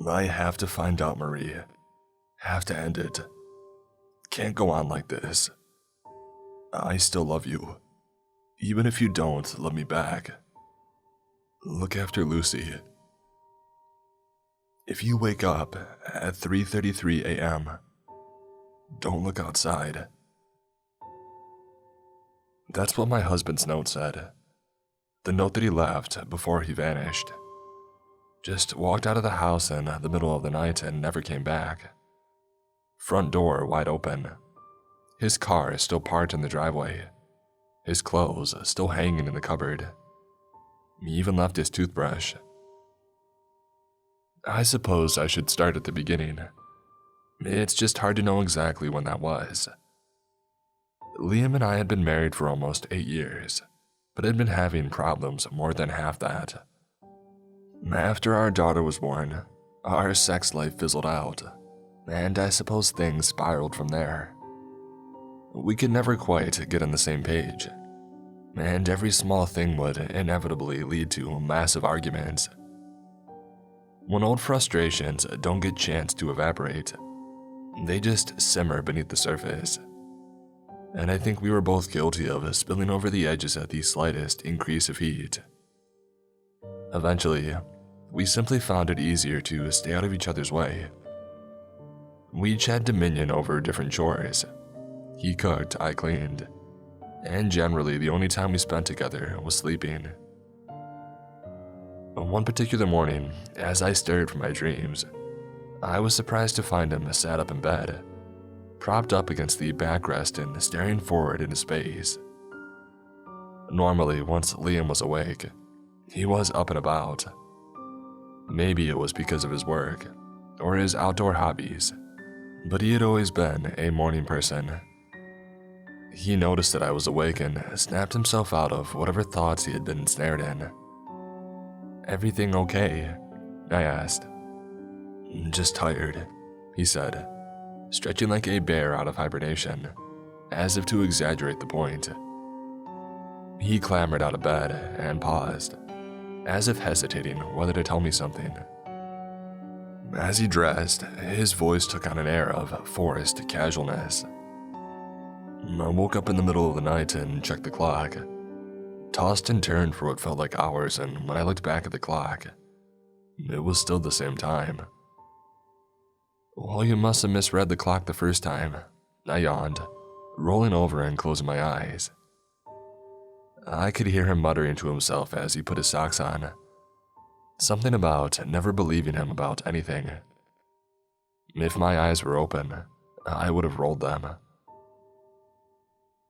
I have to find out, Marie. Have to end it. Can't go on like this. I still love you. Even if you don't love me back. Look after Lucy. If you wake up at 3:33 a.m., don't look outside. That's what my husband's note said. The note that he left before he vanished. Just walked out of the house in the middle of the night and never came back. Front door wide open. His car is still parked in the driveway. His clothes still hanging in the cupboard. He even left his toothbrush. I suppose I should start at the beginning. It's just hard to know exactly when that was. Liam and I had been married for almost 8 years, but had been having problems more than half that. After our daughter was born, our sex life fizzled out, and I suppose things spiraled from there. We could never quite get on the same page, and every small thing would inevitably lead to massive arguments. When old frustrations don't get a chance to evaporate, they just simmer beneath the surface. And I think we were both guilty of spilling over the edges at the slightest increase of heat. Eventually, we simply found it easier to stay out of each other's way. We each had dominion over different chores. He cooked, I cleaned, and generally the only time we spent together was sleeping. One particular morning, as I stirred from my dreams, I was surprised to find him sat up in bed, propped up against the backrest and staring forward into space. Normally, once Liam was awake, he was up and about. Maybe it was because of his work, or his outdoor hobbies, but he had always been a morning person. He noticed that I was awake and snapped himself out of whatever thoughts he had been ensnared in. "Everything okay?" I asked. "Just tired," he said, stretching like a bear out of hibernation, as if to exaggerate the point. He clambered out of bed and paused, as if hesitating whether to tell me something. As he dressed, his voice took on an air of forced casualness. I woke up in the middle of the night and checked the clock. Tossed and turned for what felt like hours, and when I looked back at the clock, it was still the same time. "Well, you must have misread the clock the first time," I yawned, rolling over and closing my eyes. I could hear him muttering to himself as he put his socks on. Something about never believing him about anything. If my eyes were open, I would have rolled them.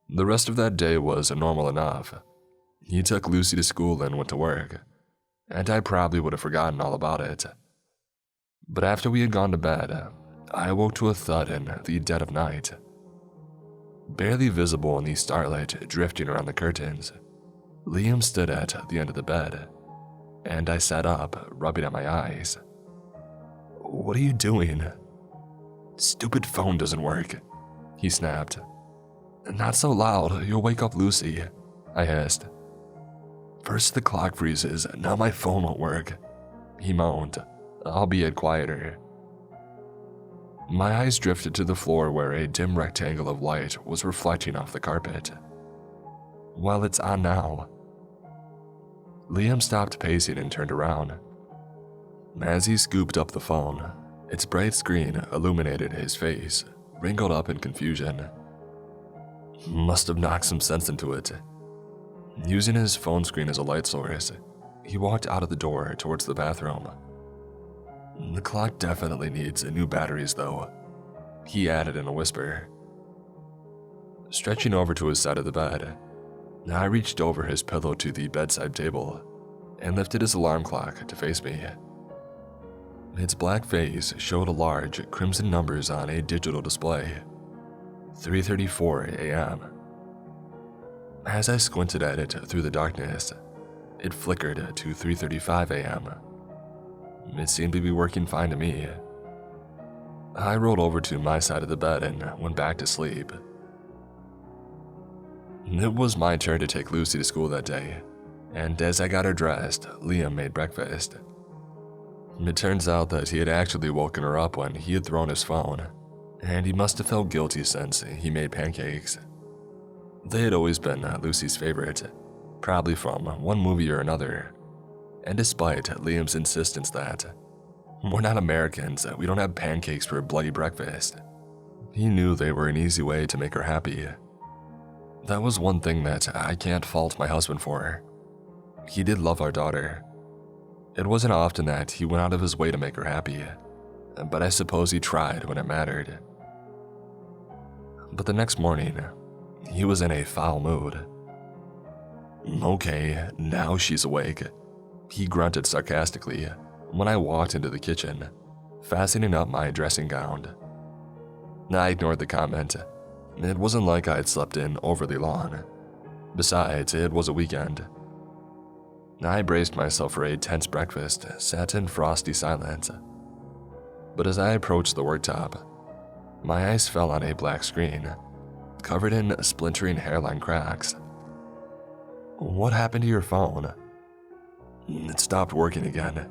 The rest of that day was normal enough. He took Lucy to school and went to work, and I probably would have forgotten all about it. But after we had gone to bed, I awoke to a thud in the dead of night. Barely visible in the starlight drifting around the curtains, Liam stood at the end of the bed, and I sat up, rubbing at my eyes. "What are you doing?" "Stupid phone doesn't work," he snapped. "Not so loud, you'll wake up Lucy," I hissed. "First the clock freezes, now my phone won't work," he moaned, albeit quieter. My eyes drifted to the floor where a dim rectangle of light was reflecting off the carpet. "Well, it's on now." Liam stopped pacing and turned around. As he scooped up the phone, its bright screen illuminated his face, wrinkled up in confusion. Must have knocked some sense into it. Using his phone screen as a light source, he walked out of the door towards the bathroom. "The clock definitely needs new batteries, though," he added in a whisper. Stretching over to his side of the bed, I reached over his pillow to the bedside table and lifted his alarm clock to face me. Its black face showed large crimson numbers on a digital display. 3:34 a.m. As I squinted at it through the darkness, it flickered to 3:35 a.m. It seemed to be working fine to me. I rolled over to my side of the bed and went back to sleep. It was my turn to take Lucy to school that day, and as I got her dressed, Liam made breakfast. It turns out that he had actually woken her up when he had thrown his phone, and he must have felt guilty since he made pancakes. They had always been Lucy's favorite, probably from one movie or another, and despite Liam's insistence that we're not Americans, we don't have pancakes for a bloody breakfast, he knew they were an easy way to make her happy. That was one thing that I can't fault my husband for. He did love our daughter. It wasn't often that he went out of his way to make her happy, but I suppose he tried when it mattered. But the next morning, he was in a foul mood. "Okay, now she's awake," he grunted sarcastically when I walked into the kitchen, fastening up my dressing gown. I ignored the comment. It wasn't like I had slept in overly long. Besides, it was a weekend. I braced myself for a tense breakfast, sat in frosty silence. But as I approached the worktop, my eyes fell on a black screen, covered in splintering hairline cracks. "What happened to your phone?" "It stopped working again,"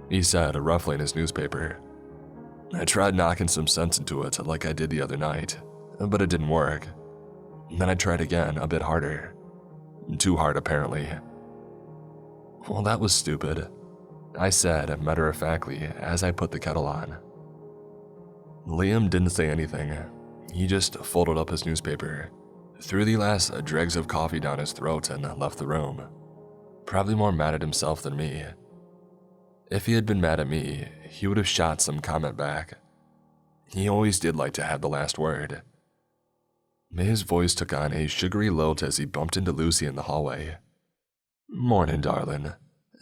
he said, ruffling his newspaper. "I tried knocking some sense into it like I did the other night, but it didn't work. Then I tried again, a bit harder. Too hard, apparently." "Well, that was stupid," I said matter-of-factly as I put the kettle on. Liam didn't say anything. He just folded up his newspaper, threw the last dregs of coffee down his throat, and left the room, probably more mad at himself than me. If he had been mad at me, he would have shot some comment back. He always did like to have the last word. His voice took on a sugary lilt as he bumped into Lucy in the hallway. "Morning, darling.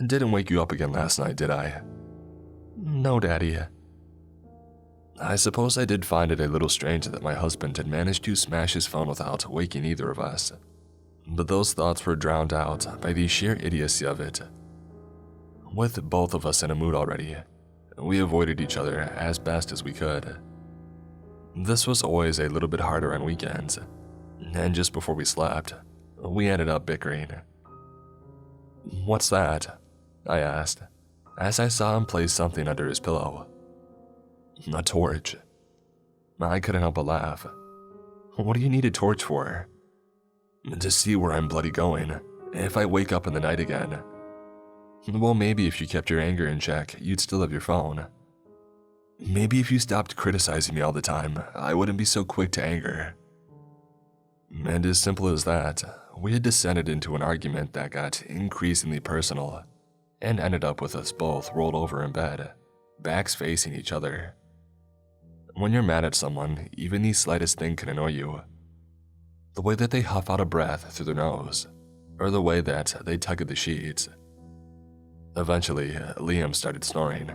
Didn't wake you up again last night, did I?" "No, Daddy." I suppose I did find it a little strange that my husband had managed to smash his phone without waking either of us. But those thoughts were drowned out by the sheer idiocy of it. With both of us in a mood already, we avoided each other as best as we could. This was always a little bit harder on weekends, and just before we slept, we ended up bickering. "What's that?" I asked, as I saw him place something under his pillow. "A torch." I couldn't help but laugh. "What do you need a torch for?" "To see where I'm bloody going, if I wake up in the night again." "Well, maybe if you kept your anger in check, you'd still have your phone." "Maybe if you stopped criticizing me all the time, I wouldn't be so quick to anger." And as simple as that, we had descended into an argument that got increasingly personal and ended up with us both rolled over in bed, backs facing each other. When you're mad at someone, even the slightest thing can annoy you. The way that they huff out a breath through their nose, or the way that they tug at the sheets. Eventually, Liam started snoring.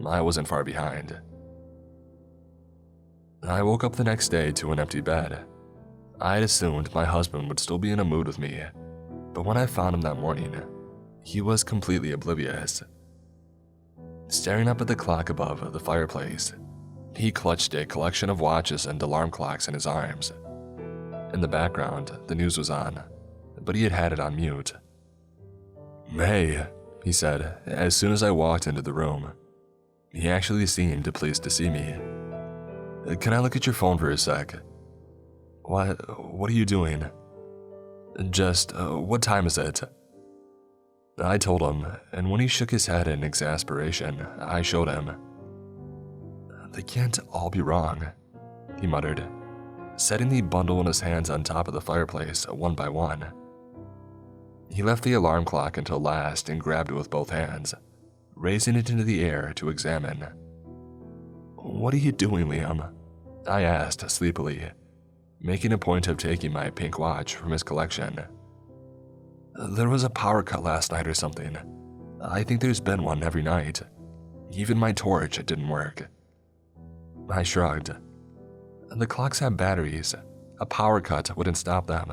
I wasn't far behind. I woke up the next day to an empty bed. I had assumed my husband would still be in a mood with me, but when I found him that morning, he was completely oblivious. Staring up at the clock above the fireplace, he clutched a collection of watches and alarm clocks in his arms. In the background, the news was on, but he had had it on mute. "Hey," he said as soon as I walked into the room. He actually seemed pleased to see me. "Can I look at your phone for a sec?" What are you doing?" "Just, what time is it?" I told him, and when he shook his head in exasperation, I showed him. "They can't all be wrong," he muttered, setting the bundle in his hands on top of the fireplace one by one. He left the alarm clock until last and grabbed it with both hands, raising it into the air to examine. "What are you doing, Liam?" I asked sleepily, making a point of taking my pink watch from his collection. "There was a power cut last night or something. I think there's been one every night. Even my torch didn't work." I shrugged. "The clocks have batteries. A power cut wouldn't stop them."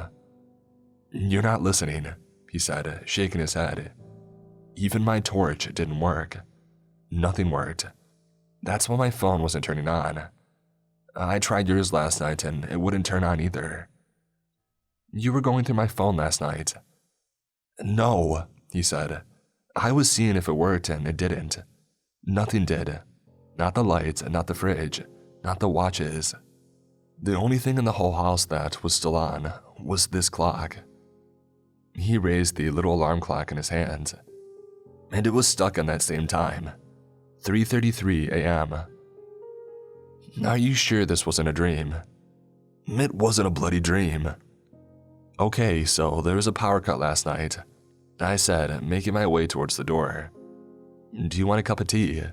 "You're not listening," he said, shaking his head. "Even my torch didn't work. Nothing worked. That's why my phone wasn't turning on. I tried yours last night and it wouldn't turn on either." "You were going through my phone last night." "No," he said. "I was seeing if it worked and it didn't. Nothing did. Not the lights, not the fridge, not the watches. The only thing in the whole house that was still on was this clock. He raised the little alarm clock in his hands, and it was stuck on that same time, 3:33 a.m. Are you sure this wasn't a dream? It wasn't a bloody dream. Okay, so there was a power cut last night, I said, making my way towards the door. Do you want a cup of tea?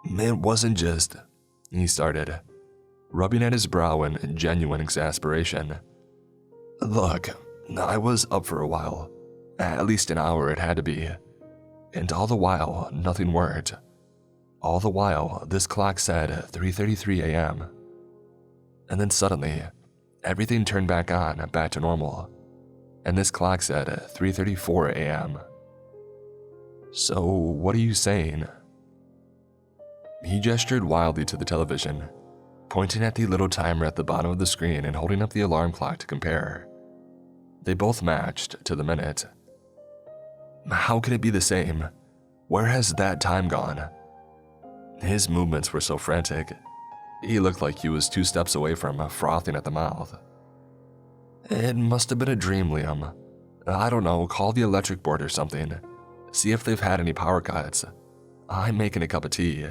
It wasn't just, he started, rubbing at his brow in genuine exasperation. Look, I was up for a while, at least an hour it had to be, and all the while, nothing worked. All the while, this clock said 3:33 a.m. And then suddenly, everything turned back on, back to normal, and this clock said 3:34 a.m. So, what are you saying? He gestured wildly to the television, pointing at the little timer at the bottom of the screen and holding up the alarm clock to compare. They both matched to the minute. How can it be the same? Where has that time gone? His movements were so frantic. He looked like he was 2 steps away from frothing at the mouth. It must have been a dream, Liam. I don't know, call the electric board or something. See if they've had any power cuts. I'm making a cup of tea.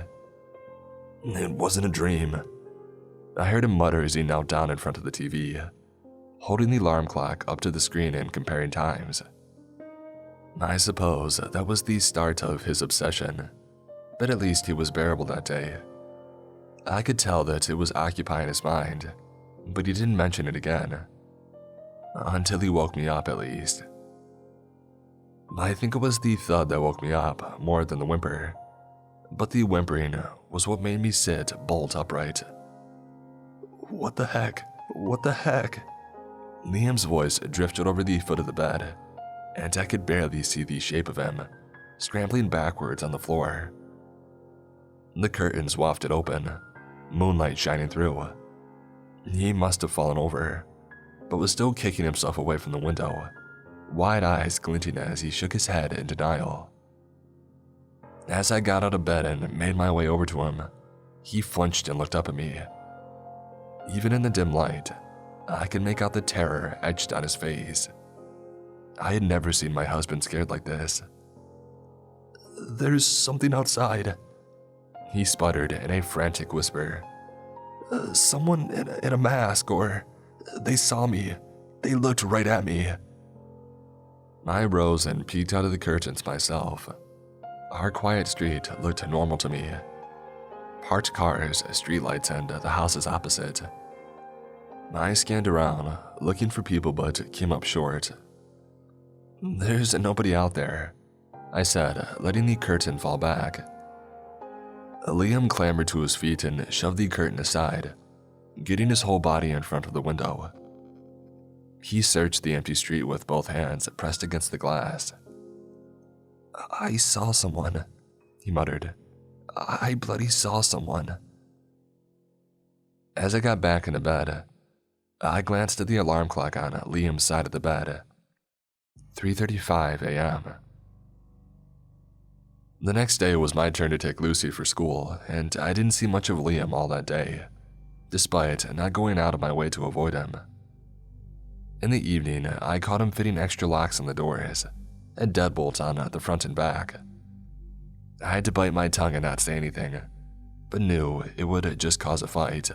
It wasn't a dream. I heard him mutter as he knelt down in front of the TV, holding the alarm clock up to the screen and comparing times. I suppose that was the start of his obsession, but at least he was bearable that day. I could tell that it was occupying his mind, but he didn't mention it again. Until he woke me up, at least. I think it was the thud that woke me up more than the whimper, but the whimpering was what made me sit bolt upright. What the heck? What the heck? Liam's voice drifted over the foot of the bed, and I could barely see the shape of him, scrambling backwards on the floor. The curtains wafted open, moonlight shining through. He must have fallen over, but was still kicking himself away from the window, wide eyes glinting as he shook his head in denial. As I got out of bed and made my way over to him, he flinched and looked up at me. Even in the dim light, I could make out the terror etched on his face. I had never seen my husband scared like this. There's something outside, he sputtered in a frantic whisper. Someone in a mask, or they saw me. They looked right at me. I rose and peeked out of the curtains myself. Our quiet street looked normal to me. Parked cars, streetlights, and the houses opposite. I scanned around, looking for people but came up short. There's nobody out there, I said, letting the curtain fall back. Liam clambered to his feet and shoved the curtain aside, getting his whole body in front of the window. He searched the empty street with both hands pressed against the glass. I saw someone, he muttered. I bloody saw someone. As I got back into bed, I glanced at the alarm clock on Liam's side of the bed. 3:35 a.m. The next day was my turn to take Lucy for school, and I didn't see much of Liam all that day, despite not going out of my way to avoid him. In the evening, I caught him fitting extra locks on the doors and deadbolts on the front and back. I had to bite my tongue and not say anything, but knew it would just cause a fight.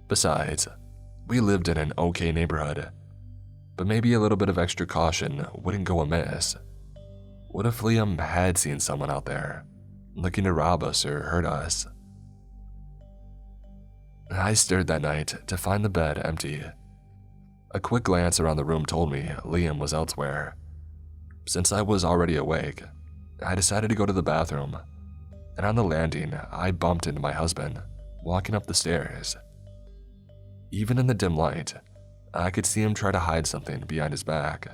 Besides, we lived in an okay neighborhood, but maybe a little bit of extra caution wouldn't go amiss. What if Liam had seen someone out there, looking to rob us or hurt us? I stirred that night to find the bed empty. A quick glance around the room told me Liam was elsewhere. Since I was already awake, I decided to go to the bathroom, and on the landing, I bumped into my husband, walking up the stairs. Even in the dim light, I could see him try to hide something behind his back.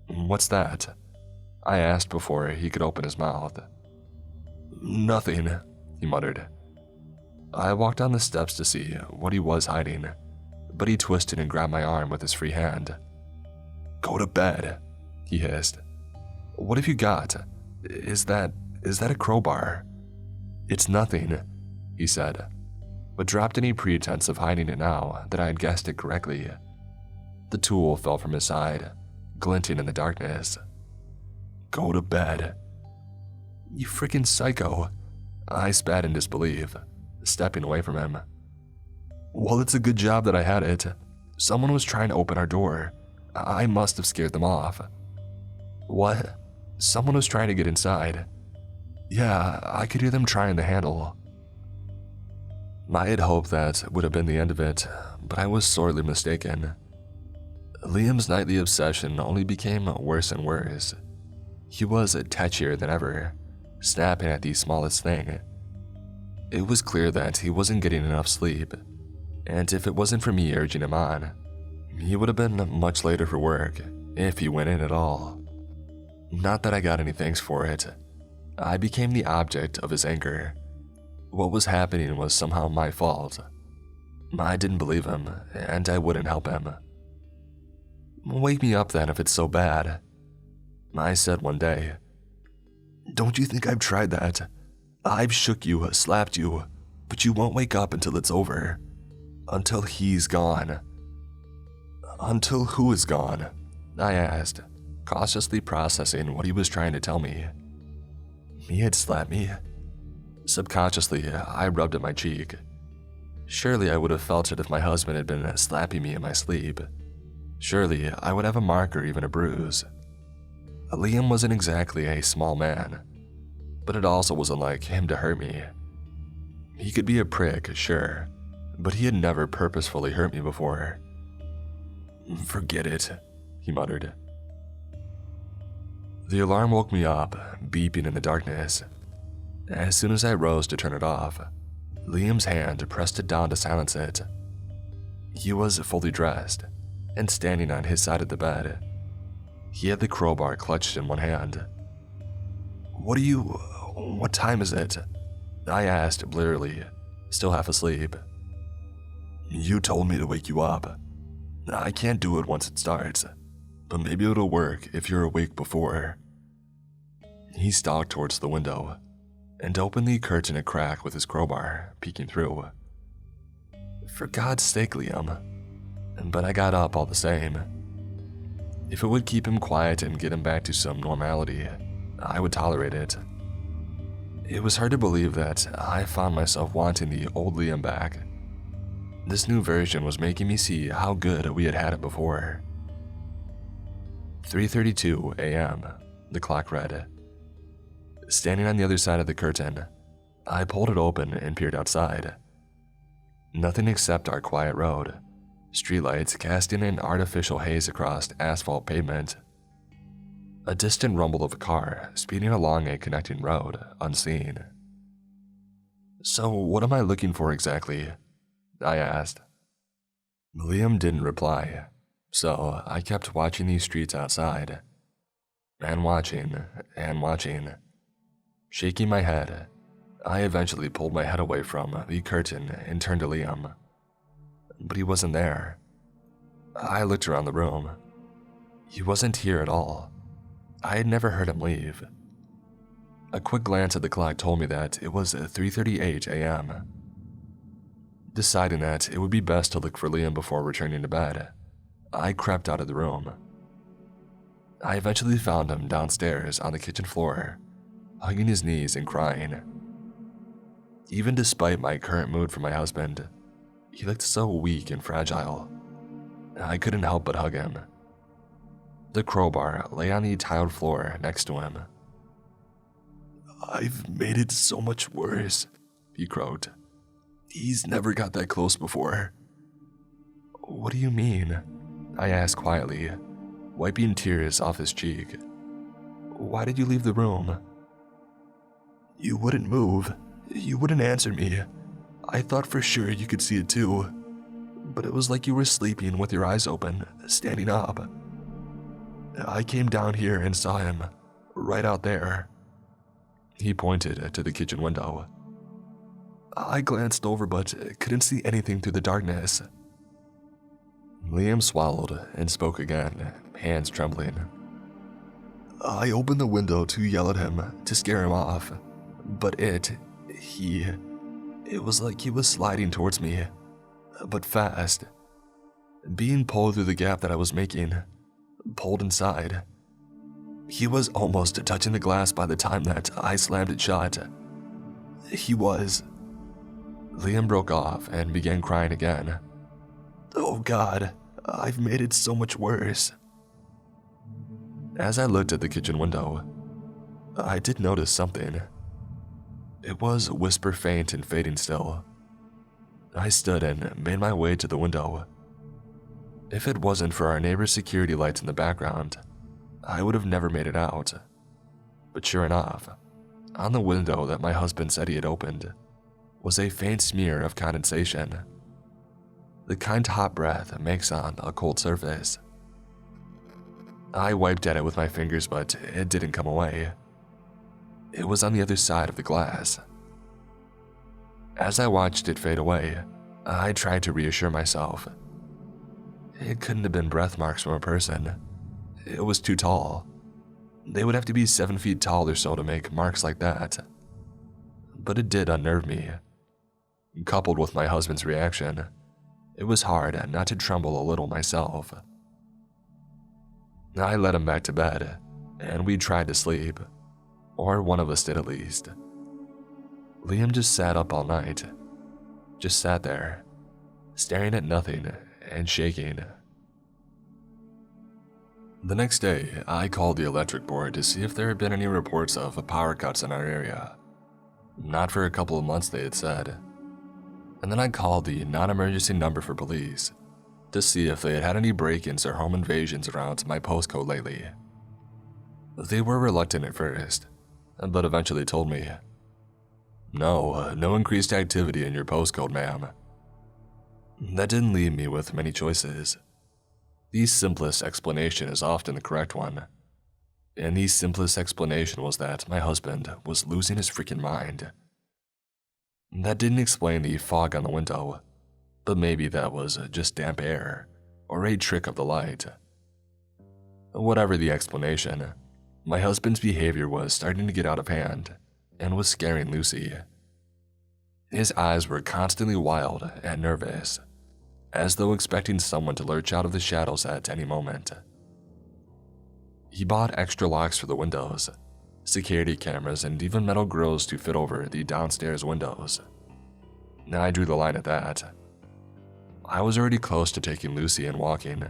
What's that? I asked before he could open his mouth. Nothing, he muttered. I walked down the steps to see what he was hiding, but he twisted and grabbed my arm with his free hand. Go to bed, he hissed. What have you got? Is that is that a crowbar?" "It's nothing," he said, but dropped any pretense of hiding it now that I had guessed it correctly. The tool fell from his side, glinting in the darkness. "Go to bed." "You freaking psycho," I spat in disbelief, stepping away from him. "Well, it's a good job that I had it. Someone was trying to open our door. I must have scared them off." "What? Someone was trying to get inside?" "Yeah, I could hear them trying the handle." I had hoped that would have been the end of it, but I was sorely mistaken. Liam's nightly obsession only became worse and worse. He was tetchier than ever, snapping at the smallest thing. It was clear that he wasn't getting enough sleep, and if it wasn't for me urging him on, he would have been much later for work, if he went in at all. Not that I got any thanks for it. I became the object of his anger. What was happening was somehow my fault. I didn't believe him, and I wouldn't help him. "Wake me up then if it's so bad," I said one day. "Don't you think I've tried that? I've shook you, slapped you, but you won't wake up until it's over. Until he's gone." "Until who is gone?" I asked, cautiously processing what he was trying to tell me. He had slapped me. Subconsciously, I rubbed at my cheek. Surely I would have felt it if my husband had been slapping me in my sleep. Surely I would have a mark or even a bruise. Liam wasn't exactly a small man, but it also wasn't like him to hurt me. He could be a prick, sure, but he had never purposefully hurt me before. "Forget it," he muttered. The alarm woke me up, beeping in the darkness. As soon as I rose to turn it off, Liam's hand pressed it down to silence it. He was fully dressed and standing on his side of the bed. He had the crowbar clutched in one hand. What time is it?" I asked blearily, still half asleep. "You told me to wake you up. I can't do it once it starts, but maybe it'll work if you're awake before." He stalked towards the window and opened the curtain a crack with his crowbar, peeking through. "For God's sake, Liam." But I got up all the same. If it would keep him quiet and get him back to some normality, I would tolerate it. It was hard to believe that I found myself wanting the old Liam back. This new version was making me see how good we had had it before. 3:32 a.m., the clock read. Standing on the other side of the curtain, I pulled it open and peered outside. Nothing except our quiet road, streetlights casting an artificial haze across asphalt pavement. A distant rumble of a car speeding along a connecting road, unseen. "So what am I looking for exactly?" I asked. Liam didn't reply, so I kept watching these streets outside. And watching. Shaking my head, I eventually pulled my head away from the curtain and turned to Liam. But he wasn't there. I looked around the room. He wasn't here at all. I had never heard him leave. A quick glance at the clock told me that it was 3:38 a.m. Deciding that it would be best to look for Liam before returning to bed, I crept out of the room. I eventually found him downstairs on the kitchen floor, hugging his knees and crying. Even despite my current mood for my husband, he looked so weak and fragile. I couldn't help but hug him. The crowbar lay on the tiled floor next to him. "I've made it so much worse," he croaked. "He's never got that close before." "What do you mean?" I asked quietly, wiping tears off his cheek. "Why did you leave the room?" "You wouldn't move. You wouldn't answer me. I thought for sure you could see it too. But it was like you were sleeping with your eyes open, standing up. I came down here and saw him, right out there." He pointed to the kitchen window. "I glanced over but couldn't see anything through the darkness." Liam swallowed and spoke again, hands trembling. I opened the window to yell at him to scare him off, but it was like he was sliding towards me, but fast, being pulled through the gap that I was making, pulled inside. He was almost touching the glass by the time that I slammed it shut. He was. Liam broke off and began crying again. Oh God, I've made it so much worse. As I looked at the kitchen window, I did notice something. It was whisper faint and fading still. I stood and made my way to the window. If it wasn't for our neighbor's security lights in the background, I would have never made it out. But sure enough, on the window that my husband said he had opened was a faint smear of condensation. The kind hot breath makes on a cold surface. I wiped at it with my fingers, but it didn't come away. It was on the other side of the glass. As I watched it fade away, I tried to reassure myself. It couldn't have been breath marks from a person. It was too tall. They would have to be 7 feet tall or so to make marks like that. But it did unnerve me. Coupled with my husband's reaction, it was hard not to tremble a little myself. I led him back to bed, and we tried to sleep, or one of us did at least. Liam just sat up all night, just sat there, staring at nothing and shaking. The next day, I called the electric board to see if there had been any reports of power cuts in our area. Not for a couple of months, they had said. And then I called the non-emergency number for police to see if they had had any break-ins or home invasions around my postcode lately. They were reluctant at first, but eventually told me, No increased activity in your postcode, ma'am. That didn't leave me with many choices. The simplest explanation is often the correct one. And the simplest explanation was that my husband was losing his freaking mind. That didn't explain the fog on the window, but maybe that was just damp air or a trick of the light. Whatever the explanation, my husband's behavior was starting to get out of hand and was scaring Lucy. His eyes were constantly wild and nervous, as though expecting someone to lurch out of the shadows at any moment. He bought extra locks for the windows, security cameras, and even metal grills to fit over the downstairs windows. I drew the line at that. I was already close to taking Lucy and walking,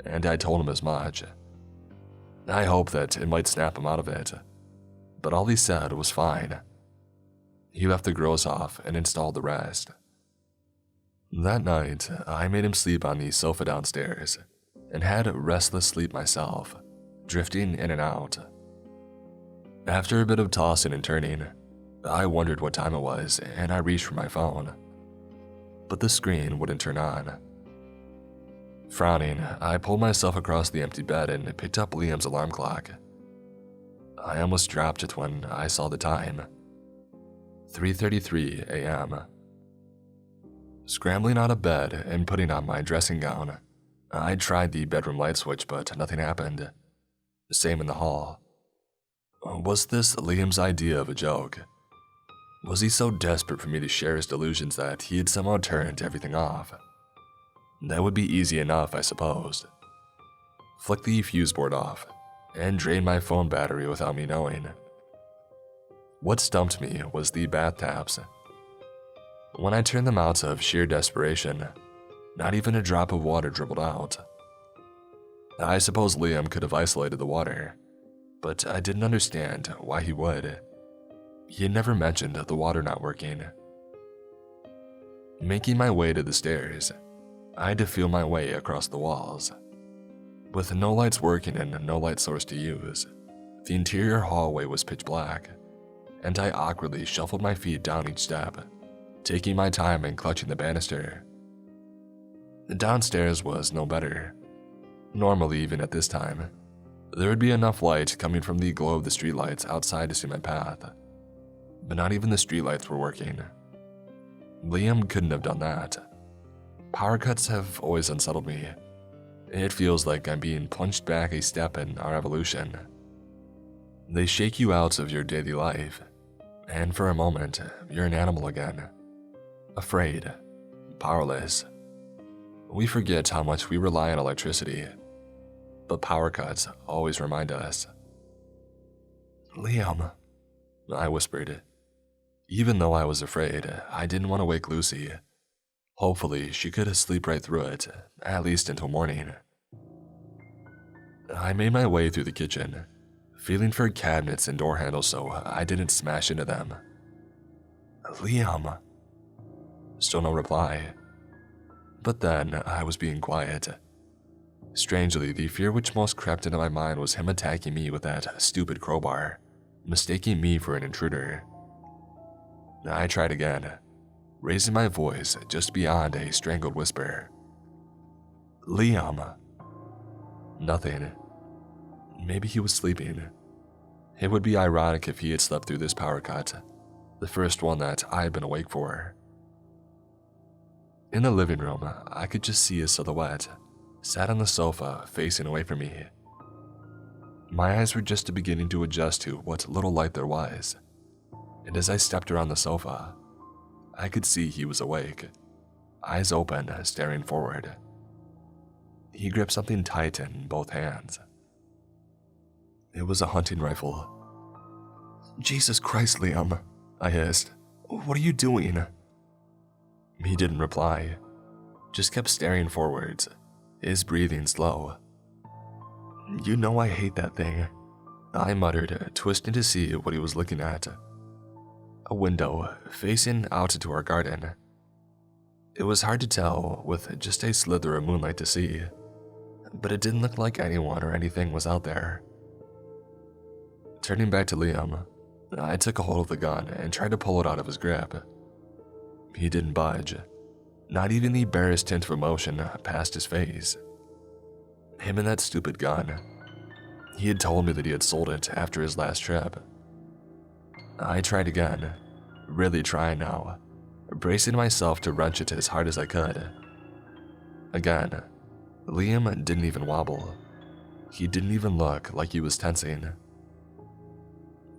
and I told him as much. I hoped that it might snap him out of it, but all he said was fine. He left the grills off and installed the rest. That night, I made him sleep on the sofa downstairs and had restless sleep myself, drifting in and out. After a bit of tossing and turning, I wondered what time it was and I reached for my phone, but the screen wouldn't turn on. Frowning, I pulled myself across the empty bed and picked up Liam's alarm clock. I almost dropped it when I saw the time. 3:33 a.m. Scrambling out of bed and putting on my dressing gown, I tried the bedroom light switch, but nothing happened. Same in the hall. Was this Liam's idea of a joke? Was he so desperate for me to share his delusions that he had somehow turned everything off? That would be easy enough, I supposed. Flick the fuse board off and drain my phone battery without me knowing. What stumped me was the bath taps. When I turned them out of sheer desperation, not even a drop of water dribbled out. I suppose Liam could have isolated the water, but I didn't understand why he would. He had never mentioned the water not working. Making my way to the stairs, I had to feel my way across the walls. With no lights working and no light source to use, the interior hallway was pitch black, and I awkwardly shuffled my feet down each step, taking my time and clutching the banister. Downstairs was no better. Normally, even at this time, there would be enough light coming from the glow of the streetlights outside to see my path, but not even the streetlights were working. Liam couldn't have done that. Power cuts have always unsettled me. It feels like I'm being plunged back a step in our evolution. They shake you out of your daily life, and for a moment, you're an animal again. Afraid, powerless. We forget how much we rely on electricity, but power cuts always remind us. "Liam," I whispered. Even though I was afraid, I didn't want to wake Lucy. Hopefully, she could sleep right through it, at least until morning. I made my way through the kitchen, feeling for cabinets and door handles so I didn't smash into them. "Liam." Still no reply. But then, I was being quiet. Strangely, the fear which most crept into my mind was him attacking me with that stupid crowbar, mistaking me for an intruder. I tried again, raising my voice just beyond a strangled whisper. "Liam." Nothing. Maybe he was sleeping. It would be ironic if he had slept through this power cut, the first one that I had been awake for. In the living room, I could just see his silhouette, sat on the sofa, facing away from me. My eyes were just beginning to adjust to what little light there was, and as I stepped around the sofa, I could see he was awake, eyes open, staring forward. He gripped something tight in both hands. It was a hunting rifle. "Jesus Christ, Liam," I hissed. "What are you doing?" He didn't reply, just kept staring forwards, his breathing slow. "You know I hate that thing," I muttered, twisting to see what he was looking at. A window facing out into our garden. It was hard to tell with just a slither of moonlight to see, but it didn't look like anyone or anything was out there. Turning back to Liam, I took a hold of the gun and tried to pull it out of his grip. He didn't budge, not even the barest hint of emotion passed his face. Him and that stupid gun. He had told me that he had sold it after his last trip. I tried again, really trying now, bracing myself to wrench it as hard as I could. Again, Liam didn't even wobble. He didn't even look like he was tensing.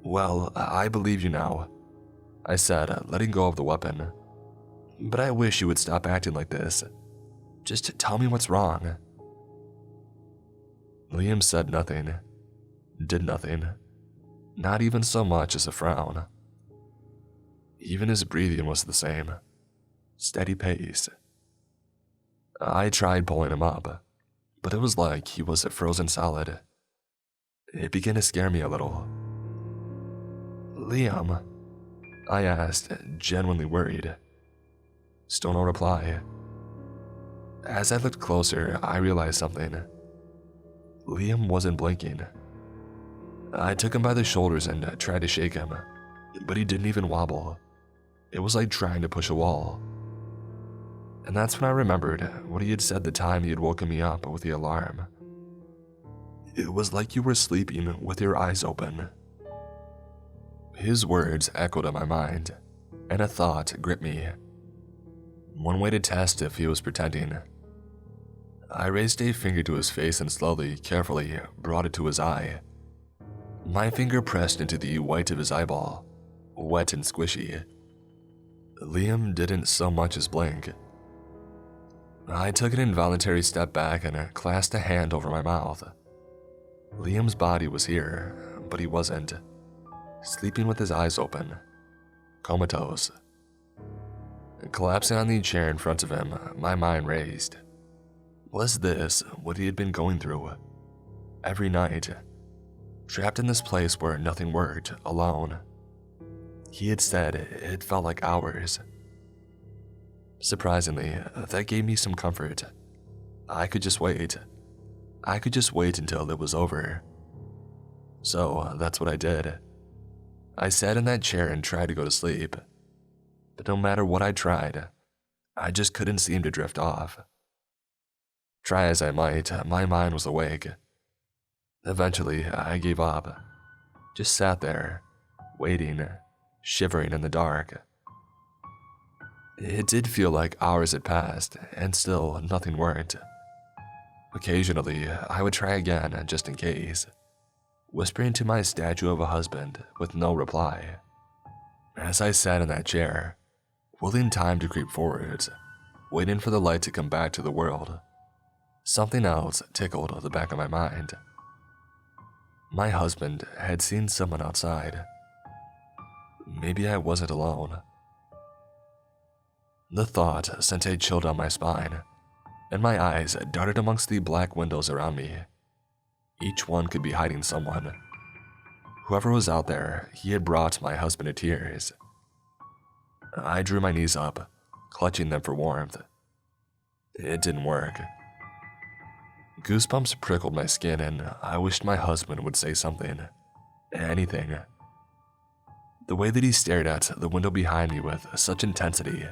"Well, I believe you now," I said, letting go of the weapon. "But I wish you would stop acting like this. Just tell me what's wrong." Liam said nothing, did nothing, not even so much as a frown. Even his breathing was the same, steady pace. I tried pulling him up, but it was like he was frozen solid. It began to scare me a little. "Liam?" I asked, genuinely worried. Still no reply. As I looked closer, I realized something. Liam wasn't blinking. I took him by the shoulders and tried to shake him, but he didn't even wobble. It was like trying to push a wall. And that's when I remembered what he had said the time he had woken me up with the alarm. "It was like you were sleeping with your eyes open." His words echoed in my mind, and a thought gripped me. One way to test if he was pretending. I raised a finger to his face and slowly, carefully brought it to his eye. My finger pressed into the white of his eyeball, wet and squishy. Liam didn't so much as blink. I took an involuntary step back and clasped a hand over my mouth. Liam's body was here, but he wasn't. Sleeping with his eyes open. Comatose. Collapsing on the chair in front of him, my mind raced. Was this what he had been going through? Every night. Trapped in this place where nothing worked, alone. He had said it felt like hours. Surprisingly, that gave me some comfort. I could just wait. I could just wait until it was over. So that's what I did. I sat in that chair and tried to go to sleep. But no matter what I tried, I just couldn't seem to drift off. Try as I might, my mind was awake. Eventually, I gave up. Just sat there, waiting, shivering in the dark. It did feel like hours had passed, and still nothing worked. Occasionally, I would try again, just in case. whispering to my statue of a husband with no reply. As I sat in that chair, willing time to creep forwards, waiting for the light to come back to the world, something else tickled the back of my mind. My husband had seen someone outside. Maybe I wasn't alone. The thought sent a chill down my spine, and my eyes darted amongst the black windows around me. Each one could be hiding someone. Whoever was out there, he had brought my husband to tears. I drew my knees up, clutching them for warmth. It didn't work. Goosebumps prickled my skin, and I wished my husband would say something. Anything. The way that he stared at the window behind me with such intensity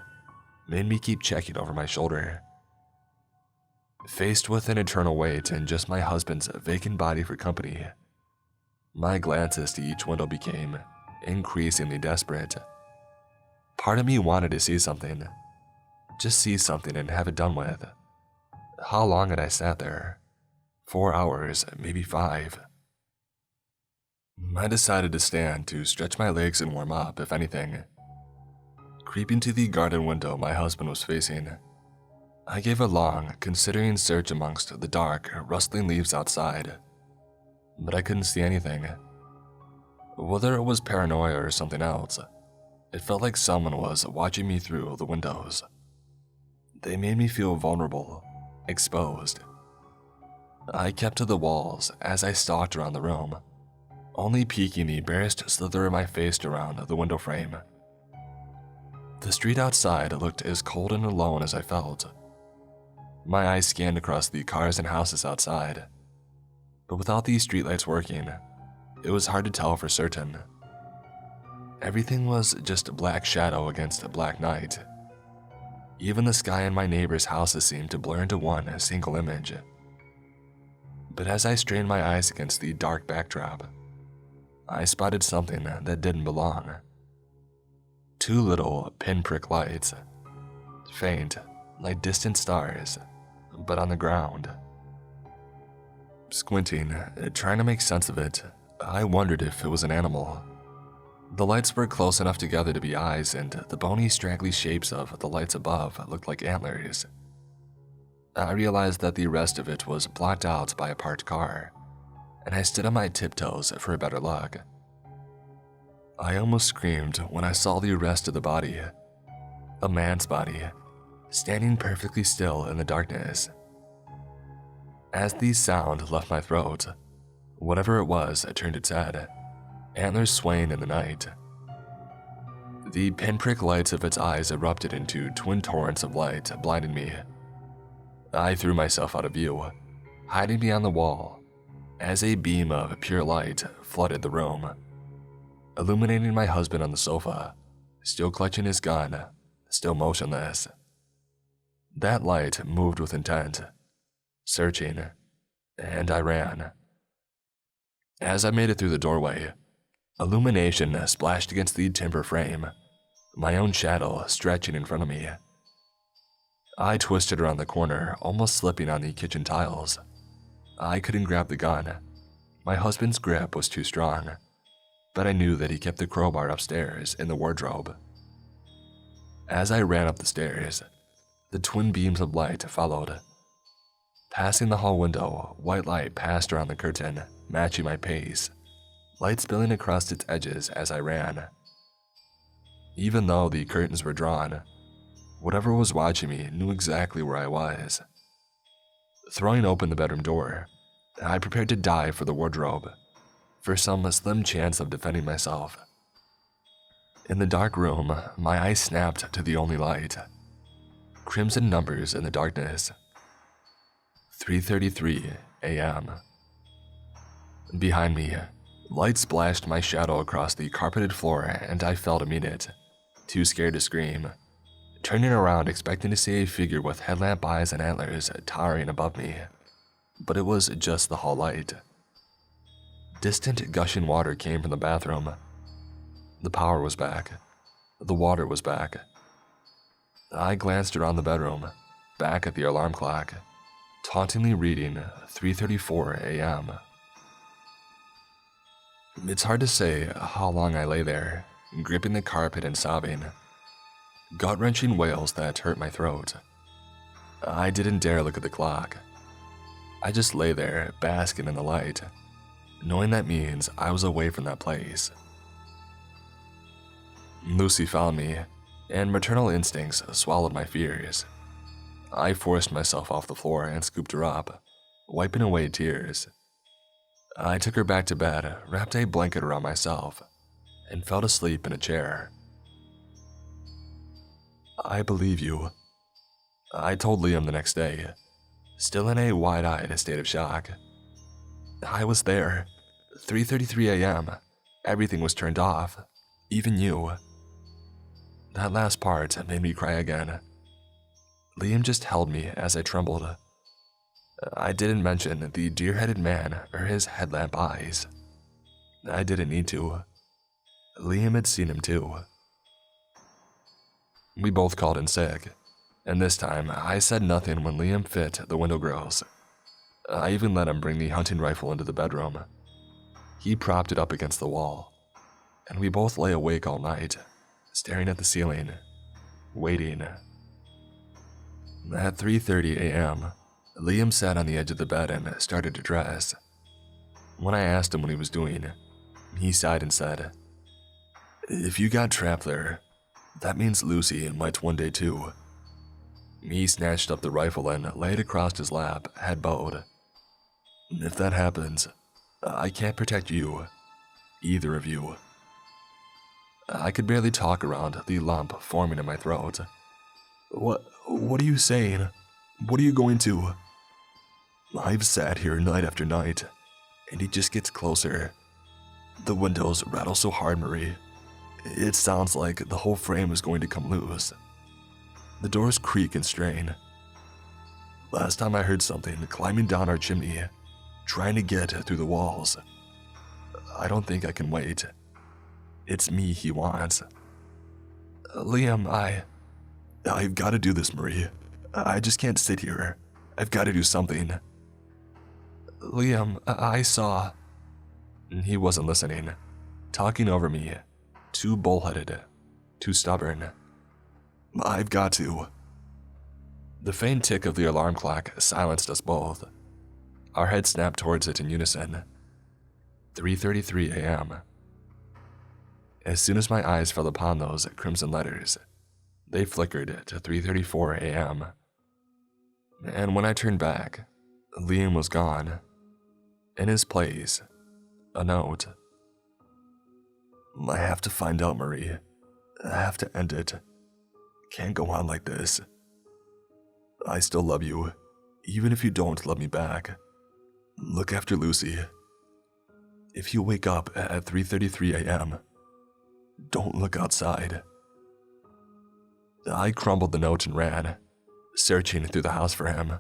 made me keep checking over my shoulder. Faced with an eternal wait and just my husband's vacant body for company, my glances to each window became increasingly desperate. Part of me wanted to see something. Just see something and have it done with. How long had I sat there? 4 hours, maybe 5. I decided to stand to stretch my legs and warm up, if anything. Creeping to the garden window my husband was facing, I gave a long, considering search amongst the dark, rustling leaves outside, but I couldn't see anything. Whether it was paranoia or something else, it felt like someone was watching me through the windows. They made me feel vulnerable, exposed. I kept to the walls as I stalked around the room, only peeking the barest slither of my face around the window frame. The street outside looked as cold and alone as I felt. My eyes scanned across the cars and houses outside, but without these streetlights working, it was hard to tell for certain. Everything was just a black shadow against a black night. Even the sky in my neighbors' houses seemed to blur into one single image. But as I strained my eyes against the dark backdrop, I spotted something that didn't belong. 2 little pinprick lights, faint, like distant stars, but on the ground. Squinting, trying to make sense of it, I wondered if it was an animal. The lights were close enough together to be eyes, and the bony, straggly shapes of the lights above looked like antlers. I realized that the rest of it was blocked out by a parked car, and I stood on my tiptoes for a better look. I almost screamed when I saw the rest of the body, a man's body, standing perfectly still in the darkness. As the sound left my throat, whatever it was turned its head, antlers swaying in the night. The pinprick lights of its eyes erupted into twin torrents of light, blinding me. I threw myself out of view, hiding behind the wall, as a beam of pure light flooded the room, illuminating my husband on the sofa, still clutching his gun, still motionless. That light moved with intent, searching, and I ran. As I made it through the doorway, illumination splashed against the timber frame, my own shadow stretching in front of me. I twisted around the corner, almost slipping on the kitchen tiles. I couldn't grab the gun. My husband's grip was too strong, but I knew that he kept the crowbar upstairs in the wardrobe. As I ran up the stairs, the twin beams of light followed. Passing the hall window, white light passed around the curtain, matching my pace, light spilling across its edges as I ran. Even though the curtains were drawn, whatever was watching me knew exactly where I was. Throwing open the bedroom door, I prepared to dive for the wardrobe, for some slim chance of defending myself. In the dark room, my eyes snapped to the only light. Crimson numbers in the darkness. 3:33 a.m. Behind me, light splashed my shadow across the carpeted floor, and I fell to meet it, too scared to scream, turning around expecting to see a figure with headlamp eyes and antlers towering above me. But it was just the hall light. Distant gushing water came from the bathroom. The power was back. The water was back. I glanced around the bedroom, back at the alarm clock, tauntingly reading 3:34 a.m. It's hard to say how long I lay there, gripping the carpet and sobbing. Gut-wrenching wails that hurt my throat. I didn't dare look at the clock. I just lay there, basking in the light, knowing that means I was away from that place. Lucy found me, and maternal instincts swallowed my fears. I forced myself off the floor and scooped her up, wiping away tears. I took her back to bed, wrapped a blanket around myself, and fell asleep in a chair. "I believe you," I told Liam the next day, still in a wide-eyed state of shock. "I was there. 3:33 a.m. Everything was turned off. Even you." That last part made me cry again. Liam just held me as I trembled. I didn't mention the deer-headed man or his headlamp eyes. I didn't need to. Liam had seen him too. We both called in sick, and this time I said nothing when Liam fit the window grills. I even let him bring the hunting rifle into the bedroom. He propped it up against the wall, and we both lay awake all night, staring at the ceiling, waiting. At 3:30 a.m., Liam sat on the edge of the bed and started to dress. When I asked him what he was doing, he sighed and said, "If you got trapped there, that means Lucy might one day too." He snatched up the rifle and laid it across his lap, head bowed. "If that happens, I can't protect you, either of you." I could barely talk around the lump forming in my throat. What are you saying? What are you going to?" "I've sat here night after night, and he just gets closer. The windows rattle so hard, Marie. It sounds like the whole frame is going to come loose. The doors creak and strain. Last time I heard something climbing down our chimney, trying to get through the walls. I don't think I can wait. It's me he wants." "Liam, I've got to do this, Marie. I just can't sit here. I've got to do something." "Liam, I saw..." He wasn't listening, talking over me, too bullheaded, too stubborn. "I've got to." The faint tick of the alarm clock silenced us both. Our heads snapped towards it in unison. 3:33 a.m. As soon as my eyes fell upon those crimson letters, they flickered to 3:34 a.m. And when I turned back, Liam was gone. In his place, a note. "I have to find out, Marie. I have to end it. Can't go on like this. I still love you, even if you don't love me back. Look after Lucy. If you wake up at 3:33 a.m., don't look outside." I crumbled the note and ran, searching through the house for him.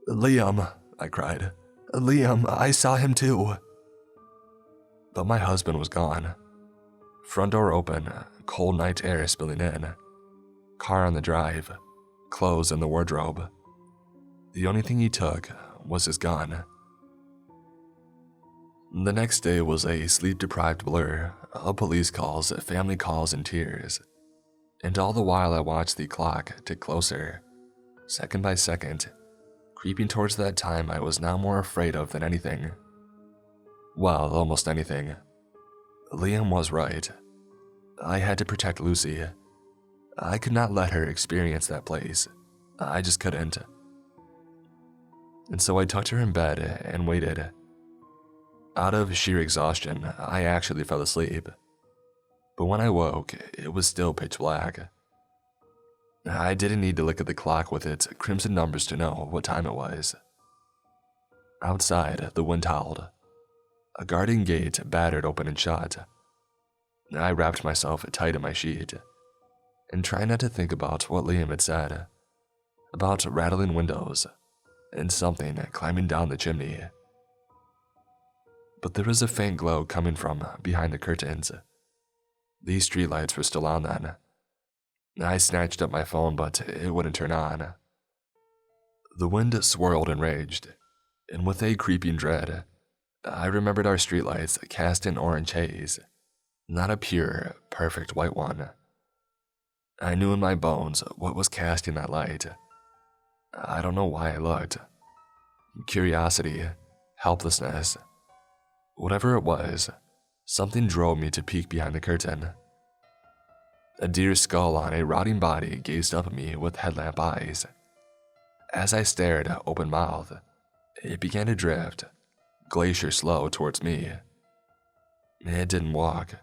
"Liam," I cried. "Liam, I saw him too." But my husband was gone. Front door open, cold night air spilling in. Car on the drive, clothes in the wardrobe. The only thing he took was his gun. The next day was a sleep-deprived blur of police calls, family calls, and tears. And all the while I watched the clock tick closer, second by second, creeping towards that time I was now more afraid of than anything. Well, almost anything. Liam was right. I had to protect Lucy. I could not let her experience that place. I just couldn't. And so I tucked her in bed and waited. Out of sheer exhaustion, I actually fell asleep. But when I woke, it was still pitch black. I didn't need to look at the clock with its crimson numbers to know what time it was. Outside, the wind howled. A garden gate battered open and shut. I wrapped myself tight in my sheet and tried not to think about what Liam had said, about rattling windows and something climbing down the chimney. But there was a faint glow coming from behind the curtains. These streetlights were still on then. I snatched up my phone, but it wouldn't turn on. The wind swirled and raged, and with a creeping dread, I remembered our streetlights cast an orange haze, not a pure, perfect white one. I knew in my bones what was casting that light. I don't know why I looked. Curiosity, helplessness. Whatever it was, something drove me to peek behind the curtain. A deer's skull on a rotting body gazed up at me with headlamp eyes. As I stared, open-mouthed, it began to drift, glacier slow towards me. It didn't walk.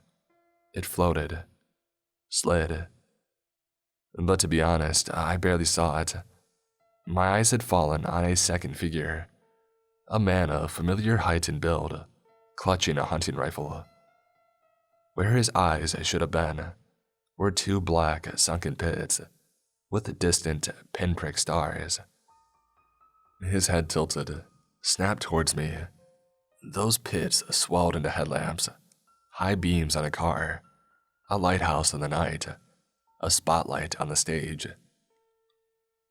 It floated, slid. But to be honest, I barely saw it. My eyes had fallen on a second figure, a man of familiar height and build, clutching a hunting rifle. Where his eyes should have been were two black, sunken pits with distant, pinprick stars. His head tilted, snapped towards me. Those pits swelled into headlamps, high beams on a car, a lighthouse in the night, a spotlight on the stage.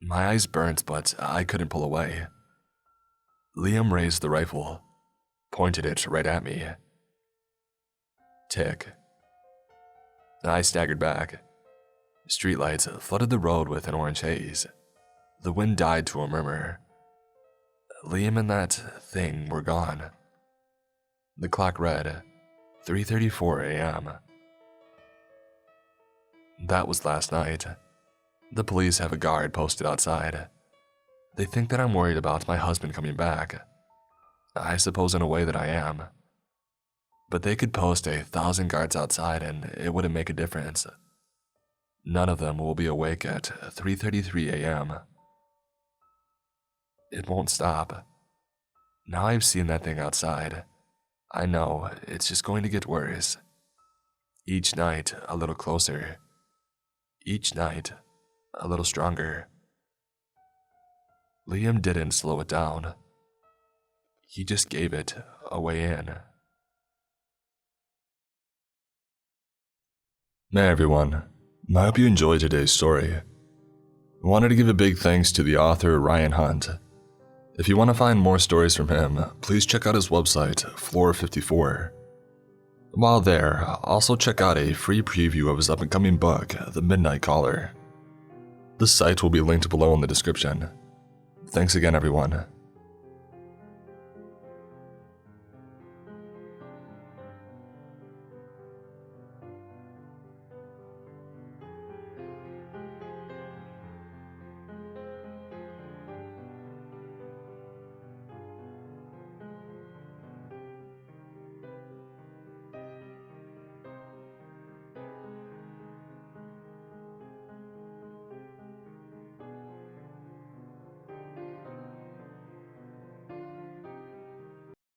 My eyes burnt, but I couldn't pull away. Liam raised the rifle, pointed it right at me. Tick. I staggered back. Streetlights flooded the road with an orange haze. The wind died to a murmur. Liam and that thing were gone. The clock read 3:34 a.m. That was last night. The police have a guard posted outside. They think that I'm worried about my husband coming back. I suppose in a way that I am. But they could post 1,000 guards outside and it wouldn't make a difference. None of them will be awake at 3:33 a.m. It won't stop. Now I've seen that thing outside. I know it's just going to get worse. Each night a little closer. Each night a little stronger. Liam didn't slow it down. He just gave it a way in. Hey everyone, I hope you enjoyed today's story. I wanted to give a big thanks to the author Ryan Hunt. If you want to find more stories from him, please check out his website, Floor 54. While there, also check out a free preview of his up-and-coming book, The Midnight Caller. The site will be linked below in the description. Thanks again, everyone.